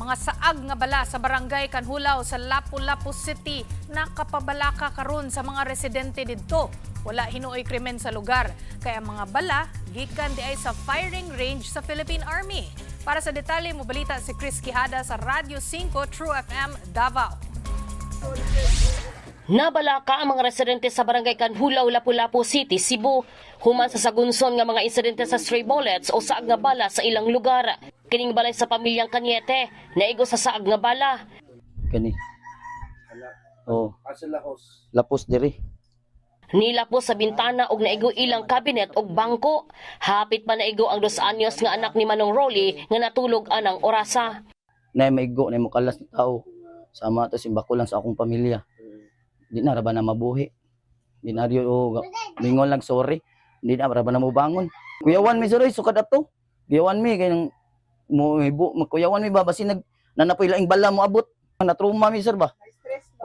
Mga saag nga bala sa barangay Kanhulaw sa Lapu-Lapu City nakapabalaka karon sa mga residente didto. Wala hinuoy krimen sa lugar, kaya mga bala gikan di ay sa firing range sa Philippine Army. Para sa detalye mo balita si Chris Quijada sa Radio 5 True FM Davao. Nabalaka ang mga residente sa barangay Kanhulaw, Lapu-Lapu City, Cebu, human sa sagunson nga mga insidente sa stray bullets o saag nga bala sa ilang lugar. Kining balay sa pamilyang Kanyete, naigo sa saag nga bala. Kani. Oh. Lapos diri. Nilapos sa bintana og naigo ilang kabinet og bangko. Hapit pa naigo ang 2 anyos nga anak ni Manong Rolly nga natulog anang orasa. Nay maigo nay mukalas na tao. Sama to simbako lang sa akong pamilya. Di na ra ba na mabuhi. Di na rio mingon lang sorry. Di na ra ba na mobangon. Kuyawan mi sorry sukad ato. Kuyawan mi kay nang mo kuyawan mi ba basi nanapoy laing bala mo abot. Natruma mi sir ba?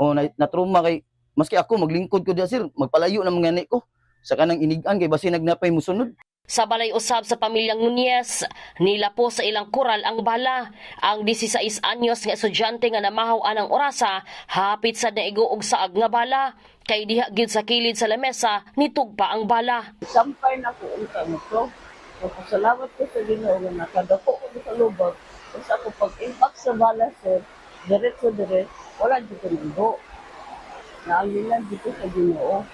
O natruma kay maski ako maglingkod ko diya sir, magpalayo na mga anak ko. Sa kanang inigan kay basi nagnapay musunod. Sa balay usab sa pamilyang Nunez, nilapos sa ilang kural ang bala. Ang 16 anyos nga estudyante nga namahaw anang orasa, hapit sa naigo og saag nga bala. Kay diha gyud sa kilid sa lamesa, nitugpa ang bala. Sampay na ko unta mo to. Salamat ko sa Ginoo nga nakadako ko sa lubag. Tapos ako pag-impact sa bala sir, diretso wala dito nindo. Naagilan dito sa Ginoo.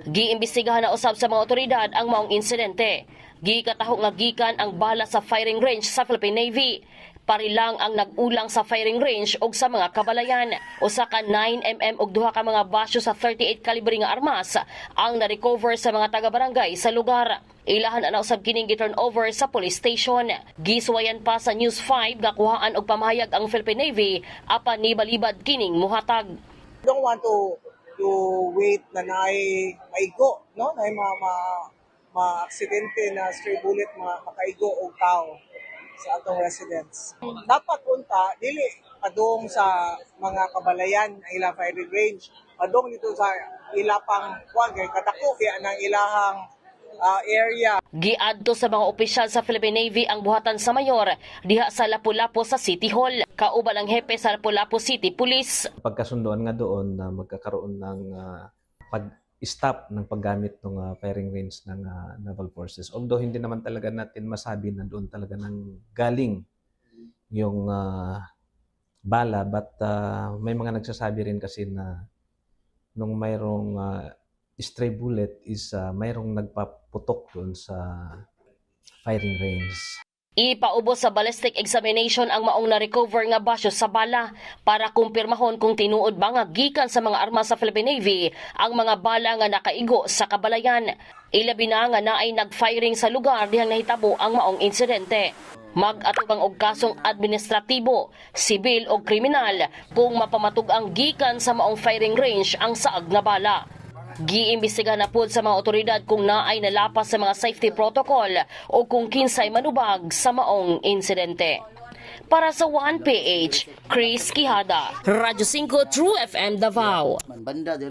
Giimbestigahan na usab sa mga otoridad ang maong insidente. Gikataho nga gikan ang bala sa firing range sa Philippine Navy. Parilang ang nag-ulang sa firing range og sa mga kabalayan. Usa ka 9mm og duha ka mga basyo sa 38 kalibre nga armas ang na-recover sa mga taga-barangay sa lugar. Ilahan na usab kining gi-turnover sa police station. Giswayan pa sa News 5 nga kuhaan og pamahayag ang Philippine Navy apan nibalibad kining muhatag. Don't want to wait na maigo, no? Na ma-aksidente na stray bullet makaigo og tao sa atong residents. Dapat unta dili padung sa mga kabalayan ang ilang firing range, padung dito sa ilapang kuan kay kadako kaya nang ilahang area. Giadto sa mga opisyal sa Philippine Navy ang buhatan sa mayor diha sa Lapu-Lapu sa City Hall. Kauban ang hepe sa Lapu-Lapu City Police. Pagkasunduan nga doon na magkakaroon ng pag-stop ng paggamit ng firing range ng naval forces. Although hindi naman talaga natin masabi na doon talaga nang galing yung bala, but may mga nagsasabi rin kasi na nung mayroong stray bullet is mayroong nagpaputok doon sa firing range. Ipaubos sa ballistic examination ang maong na-recover nga basyo sa bala para kumpirmahon kung tinuod ba nga gikan sa mga armas sa Philippine Navy ang mga bala nga nakaigo sa kabalayan. Ilabi na nga naay nag-firing sa lugar dihang nahitabo ang maong insidente. Mag-atubang og kasong administratibo, sibil o kriminal kung mapamatug ang gikan sa maong firing range ang saag nga bala. Giimbestigahan na pod sa mga otoridad kung naay nalapas sa mga safety protocol o kung kinsay manubag sa maong insidente. Para sa 1PH, Chris Quijada, Radio 5 True FM Davao. Man banda diri.